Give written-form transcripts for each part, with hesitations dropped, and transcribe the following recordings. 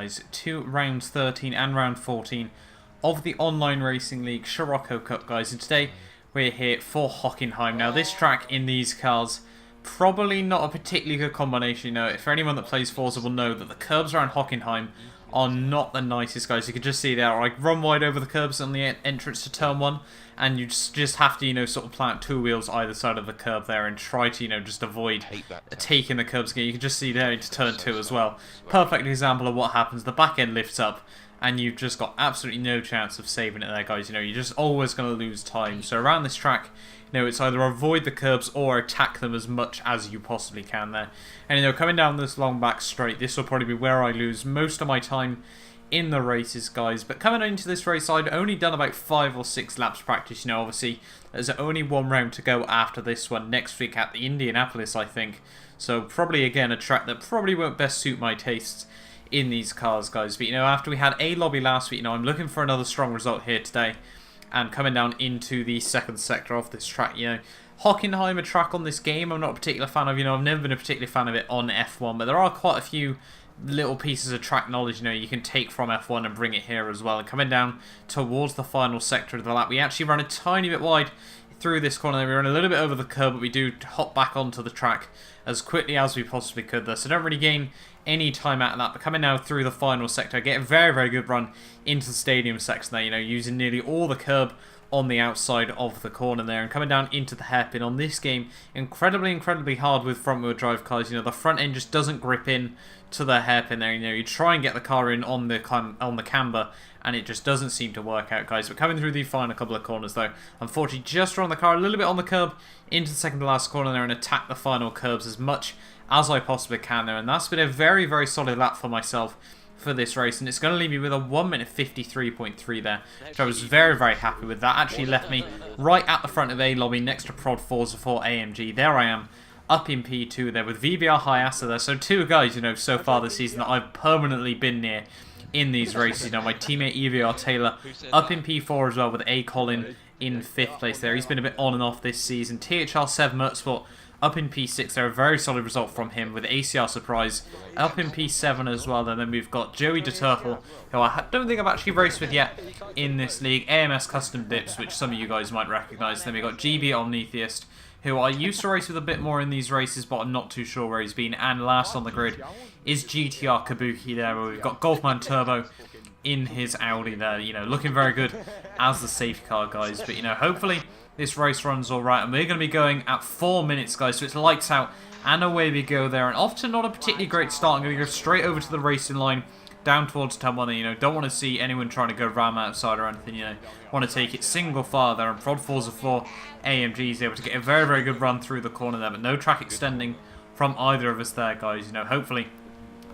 guys, to round 13 and round 14 of the online racing league Scirroco Cup, guys. And today we're here for Hockenheim. Now, this track in these cars, probably not a particularly good combination. You know, if anyone that plays Forza will know that the curbs around Hockenheim are not the nicest, guys. You can just see there, like, run wide over the curbs on the entrance to turn 1, and you just have to, you know, sort of plant two wheels either side of the curb there and try to, you know, just avoid taking the curbs again. You can just see there into turn 2 as well. Perfect example of what happens. The back end lifts up, and you've just got absolutely no chance of saving it there, guys. You know, you're just always going to lose time. So around this track, you know, it's either avoid the curbs or attack them as much as you possibly can there. And, you know, coming down this long back straight, this will probably be where I lose most of my time in the races, guys. But coming into this race, I'd only done about 5 or 6 laps practice. You know, obviously, there's only one round to go after this one next week at the Indianapolis, I think. So probably, again, a track that probably won't best suit my tastes in these cars, guys. But, you know, after we had a lobby last week, you know, I'm looking for another strong result here today. And coming down into the second sector of this track, you know, Hockenheim, a track on this game I'm not a particular fan of. You know, I've never been a particular fan of it on F1, but there are quite a few little pieces of track knowledge, you know, you can take from F1 and bring it here as well. And coming down towards the final sector of the lap, we actually run a tiny bit wide through this corner. We run a little bit over the curb, but we do hop back onto the track as quickly as we possibly could there. So don't really gain any time out of that. But coming now through the final sector, I get a very, very good run into the stadium section there, you know, using nearly all the curb on the outside of the corner there, and coming down into the hairpin on this game, incredibly hard with front wheel drive cars. You know, the front end just doesn't grip in to the hairpin there. You know, you try and get the car in on the camber, and it just doesn't seem to work out, guys. But coming through the final couple of corners though, unfortunately just run the car a little bit on the curb into the second to last corner there and attack the final curbs as much as I possibly can there. And that's been a very, very solid lap for myself for this race, and it's going to leave me with a 1 minute 53.3 there, which I was very, very happy with. That actually left me right at the front of A lobby next to Prod Forza 4 AMG. There I am, up in P2 there with VBR Hayasa there. So two guys, you know, so far this season that I've permanently been near in these races. You know, my teammate EVR Taylor up in P4 as well, with A Colin in 5th place there. He's been a bit on and off this season. THR7 Motorsport up in P6 there, a very solid result from him with ACR Surprise up in P7 as well. And then we've got Joey DeTurtle, who I don't think I've actually raced with yet in this league. AMS Custom Dips, which some of you guys might recognise. Then we've got GB Omnitheist, who I used to race with a bit more in these races, but I'm not too sure where he's been. And last on the grid is GTR Kabuki there, where we've got Golfman Turbo in his Audi there, you know, looking very good as the safety car, guys. But, you know, hopefully this race runs alright, and we're going to be going at 4 minutes, guys, so it's lights out, and away we go there. And off to not a particularly great start. I'm going to go straight over to the racing line, down towards turn 1, you know, don't want to see anyone trying to go ram outside or anything, you know, want to take it single file there, and Prod Forza 4 AMG is able to get a very, very good run through the corner there, but no track extending from either of us there, guys. You know, hopefully,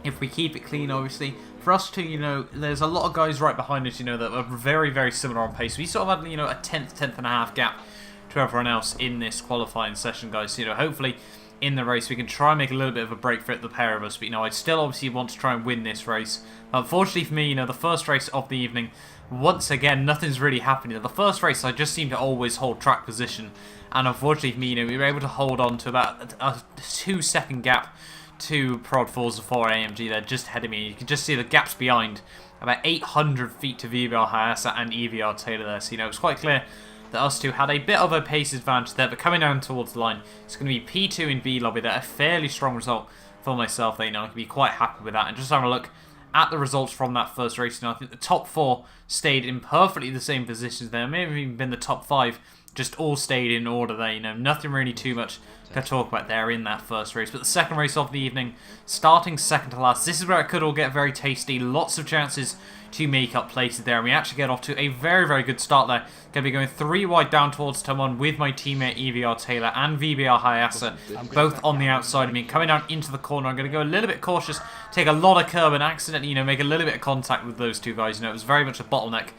if we keep it clean, obviously, for us to, you know, there's a lot of guys right behind us, you know, that are very, very similar on pace. We sort of had, you know, a tenth and a half gap to everyone else in this qualifying session, guys. So, you know, hopefully in the race we can try and make a little bit of a break for it, the pair of us. But, you know, I'd still obviously want to try and win this race. Unfortunately for me, you know, the first race of the evening, once again, nothing's really happening. The first race, I just seem to always hold track position. And unfortunately for me, you know, we were able to hold on to about a 2-second gap to Prod Forza 4 AMG there, just ahead of me. You can just see the gaps behind, about 800 feet to VBR Hayasa and EVR Taylor there. So, you know, it's quite clear that us two had a bit of a pace advantage there, but coming down towards the line, it's going to be P2 in B lobby there, a fairly strong result for myself there. You know, I can be quite happy with that. And just having a look at the results from that first race, you know, I think the top 4 stayed in perfectly the same positions there. Maybe even been the top 5, just all stayed in order there. You know, nothing really too much to talk about there in that first race. But the second race of the evening, starting second to last, this is where it could all get very tasty. Lots of chances to make up places there, and we actually get off to a very, very good start there. Going to be going 3 wide down towards turn 1 with my teammate EVR Taylor and VBR Hayasa both on the outside of me. Coming down into the corner, I'm going to go a little bit cautious, take a lot of curb and accidentally, you know, make a little bit of contact with those two guys. You know, it was very much a bottleneck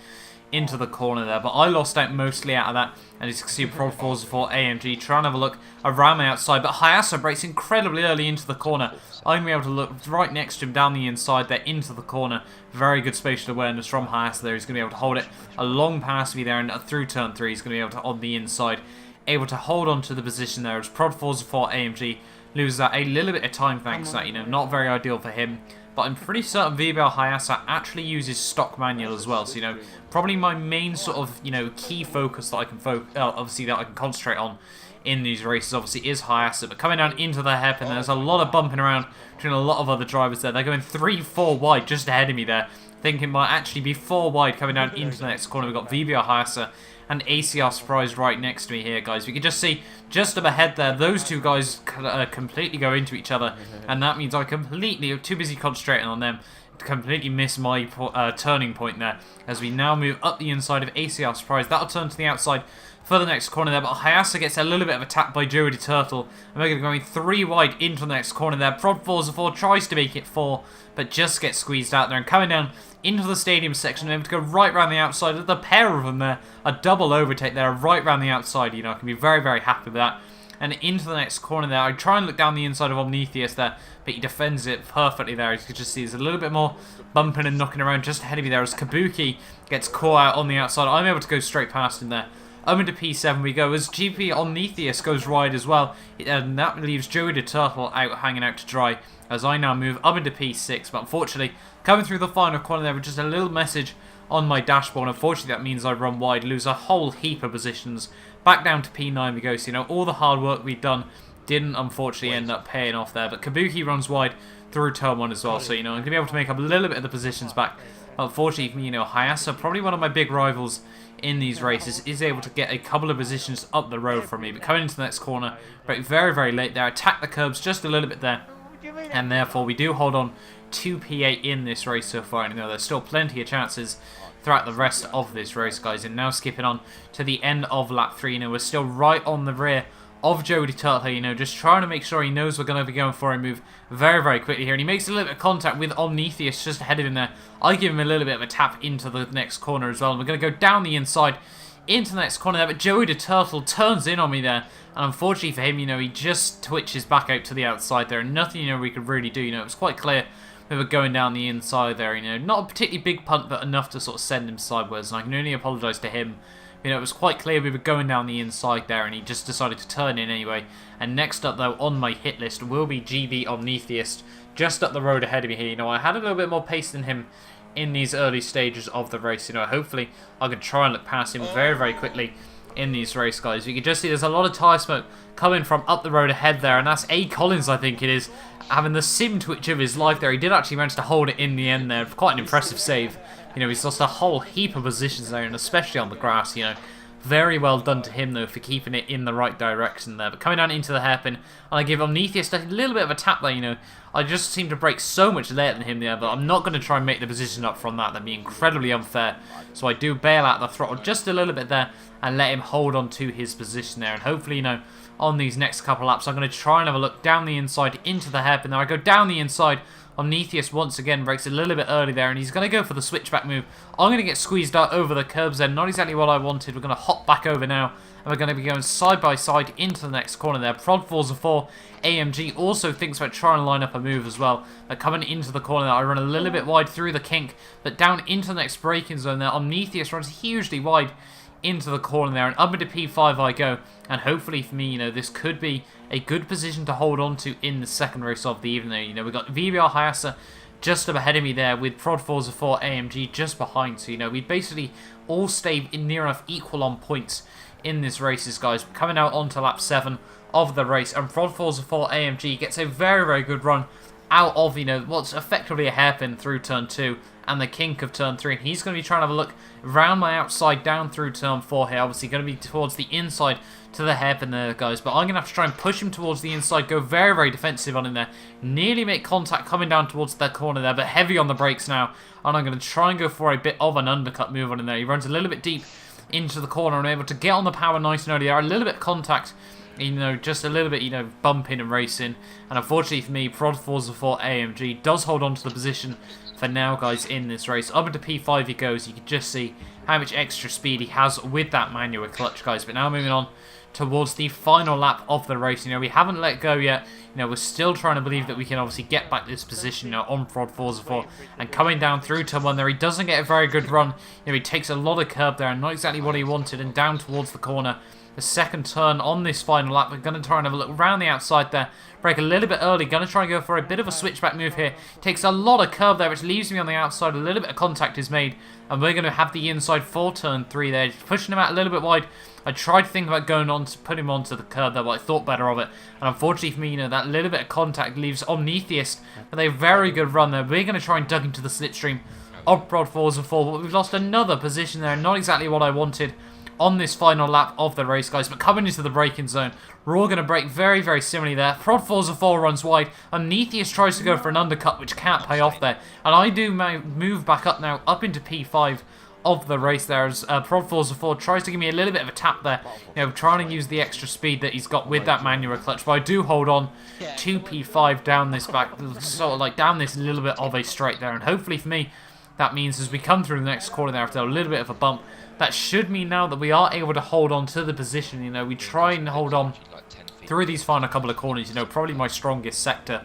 into the corner there, but I lost out mostly out of that. And as you can see, Prod Forza 4 AMG trying to have a look around my outside, but Hayasa breaks incredibly early into the corner. I'm going to be able to look right next to him down the inside there into the corner. Very good spatial awareness from Hayasa there. He's going to be able to hold it a long past me there, and through turn 3 he's going to be able to, on the inside, able to hold on to the position there as Prod Forza 4 AMG loses out a little bit of time thanks to that, you know, not very ideal for him. but I'm pretty certain VBR Hayasa actually uses stock manual as well. So, you know, probably my main sort of, you know, key focus that I can obviously that I can concentrate on in these races obviously is Hayasa. But coming down into the hairpin, there's a lot of bumping around between a lot of other drivers there. They're going 3-4 wide just ahead of me there. I think it might actually be 4 wide coming down into the next corner. We've got VBR Hayasa and ACR Surprise right next to me here, guys. We can just see, just up ahead there, those two guys completely go into each other, and that means I completely, too busy concentrating on them, to completely miss my turning point there, as we now move up the inside of ACR Surprise. That'll turn to the outside for the next corner there, but Hayasa gets a little bit of a tap by Joey the Turtle, and we're going 3 wide into the next corner there. Prod Forza 4 tries to make it 4, but just gets squeezed out there, and coming down into the stadium section, able to go right around the outside. The pair of them there, a double overtake there, right around the outside. You know, I can be very, very happy with that. And into the next corner there, I try and look down the inside of Omnitheus there, but he defends it perfectly there. As you can just see, there's a little bit more bumping and knocking around just ahead of me there, as Kabuki gets caught out on the outside. I'm able to go straight past him there. Up into P7 we go, as GP Omnitheus goes wide as well, and that leaves Joey the Turtle out hanging out to dry, as I now move up into P6, but unfortunately, coming through the final corner there with just a little message on my dashboard. Unfortunately, that means I run wide, lose a whole heap of positions. Back down to P9 we go, so you know, all the hard work we've done didn't unfortunately end up paying off there, but Kabuki runs wide through turn 1 as well, so you know, I'm going to be able to make up a little bit of the positions back. Unfortunately for me, you know, Hayasa, probably one of my big rivals in these races, is able to get a couple of positions up the road from me, but coming into the next corner, brake very, very late there, attack the curbs just a little bit there, and therefore we do hold on to P8 in this race so far. And you know, there's still plenty of chances throughout the rest of this race, guys. And now skipping on to the end of lap 3, you know, we're still right on the rear of Joey the Turtle, you know, just trying to make sure he knows we're going to be going for a move very, very quickly here. And he makes a little bit of contact with Omnitheus just ahead of him there. I give him a little bit of a tap into the next corner as well. And we're going to go down the inside into the next corner there, but Joey the Turtle turns in on me there, and unfortunately for him, you know, he just twitches back out to the outside there, and nothing, you know, we could really do. You know, it was quite clear we were going down the inside there, you know, not a particularly big punt, but enough to sort of send him sideways, and I can only apologise to him. You know, it was quite clear we were going down the inside there, and he just decided to turn in anyway. And next up, though, on my hit list will be GB Omnitheus, just up the road ahead of me here. You know, I had a little bit more pace than him in these early stages of the race. You know, hopefully I can try and look past him very, very quickly in these race, guys. You can just see there's a lot of tyre smoke coming from up the road ahead there, and that's A. Collins, I think it is, having the sim twitch of his life there. He did actually manage to hold it in the end there. Quite an impressive save. You know, he's lost a whole heap of positions there, and especially on the grass, you know. Very well done to him, though, for keeping it in the right direction there. But coming down into the hairpin, and I give Omnitheus a little bit of a tap there, you know. I just seem to brake so much later than him there, but I'm not going to try and make the position up from that. That'd be incredibly unfair. So I do bail out the throttle just a little bit there and let him hold on to his position there. And hopefully, you know, on these next couple laps, I'm going to try and have a look down the inside into the hairpin there. I go down the inside. Omnitheus once again brakes a little bit early there, and he's going to go for the switchback move. I'm going to get squeezed out over the curbs there. Not exactly what I wanted. We're going to hop back over now, and we're going to be going side by side into the next corner there. Prod Forza 4 AMG also thinks about trying to line up a move as well. But coming into the corner there, I run a little bit wide through the kink, but down into the next braking zone there, Omnitheus runs hugely wide into the corner there, and up into P5 I go, and hopefully for me, you know, this could be a good position to hold on to in the second race of the evening. You know, we've got VBR Hayasa just up ahead of me there, with Prod Forza 4 AMG just behind, so you know, we basically all stay near enough equal on points in this races, guys. Coming out onto lap 7 of the race, and Prod Forza 4 AMG gets a very, very good run out of, you know, what's effectively a hairpin through turn 2 and the kink of turn 3, and he's going to be trying to have a look around my outside down through turn 4 here. Obviously going to be towards the inside to the hairpin there, guys, but I'm going to have to try and push him towards the inside, go very, very defensive on him there, nearly make contact coming down towards that corner there, but heavy on the brakes now, and I'm going to try and go for a bit of an undercut move on him there. He runs a little bit deep into the corner and able to get on the power nice and early there, a little bit of contact, you know, just a little bit, you know, bumping and racing, and unfortunately for me, Prod Forza 4 AMG does hold on to the position for now, guys, in this race. Up into P5 he goes. You can just see how much extra speed he has with that manual clutch, guys. But now moving on towards the final lap of the race. You know, we haven't let go yet. You know, we're still trying to believe that we can obviously get back this position, you know, on Prod Forza 4. And coming down through turn 1 there, he doesn't get a very good run. You know, he takes a lot of curb there and not exactly what he wanted. And down towards the corner, the second turn on this final lap. We're going to try and have a look around the outside there. Brake a little bit early. Going to try and go for a bit of a switchback move here. Takes a lot of curb there, which leaves me on the outside. A little bit of contact is made. And we're going to have the inside for turn 3 there. Just pushing him out a little bit wide. I tried to think about going on to put him onto the curb there, but I thought better of it. And unfortunately for me, you know, that little bit of contact leaves Omnitheist with a very good run there. We're going to try and dug into the slipstream of Prod Forza 4, but we've lost another position there. Not exactly what I wanted on this final lap of the race, guys. But coming into the braking zone, we're all going to brake very, very similarly there. Prod Forza 4 runs wide. Omnitheist tries to go for an undercut, which can't pay off there. And I do move back up now, up into P5 of the race there, as Prod Forza 4 tries to give me a little bit of a tap there, you know, trying to use the extra speed that he's got with that manual clutch. But I do hold on to P5 down this back, sort of like down this little bit of a straight there. And hopefully for me, that means as we come through the next corner there, after a little bit of a bump, that should mean now that we are able to hold on to the position. You know, we try and hold on through these final couple of corners, you know, probably my strongest sector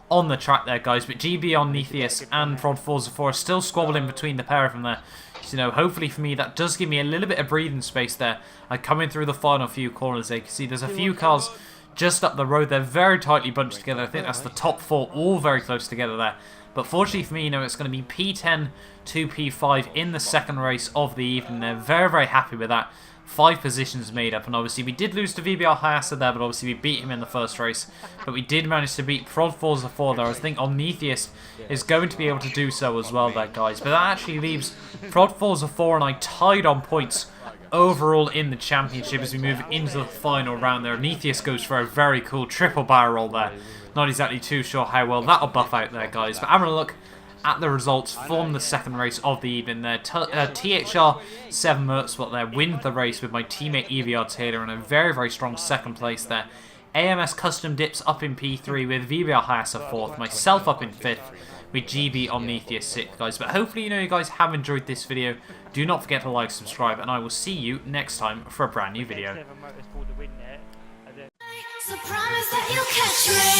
on the track there, guys. But GB on Netheus and Prod Forza 4 are still squabbling between the pair of them there. So, you know, hopefully for me, that does give me a little bit of breathing space there. Coming through the final few corners there, you can see there's a few cars just up the road. They're very tightly bunched together. I think that's the top 4, all very close together there. But fortunately for me, you know, it's going to be P10 to P5 in the second race of the evening. They're very, very happy with that. 5 positions made up, and obviously we did lose to VBR Hayasa there, but obviously we beat him in the first race. But we did manage to beat Prod Forza 4 there. I think Omnitheist is going to be able to do so as well there, guys. But that actually leaves Prod Forza 4 and I tied on points overall in the championship as we move into the final round there. Omnitheist goes for a very cool triple barrel roll there. Not exactly too sure how well that'll buff out there, guys. But having a look at the results from the second race of the evening there. THR 7 Motorsport there wins the race with my teammate EVR Taylor in a very, very strong second place there. AMS Custom Dips up in P3 with VBR Hayasa 4th, myself up in 5th with GB Omnitheus 6th, guys. But hopefully, you know, you guys have enjoyed this video. Do not forget to like, subscribe, and I will see you next time for a brand new video. So promise that you'll catch me.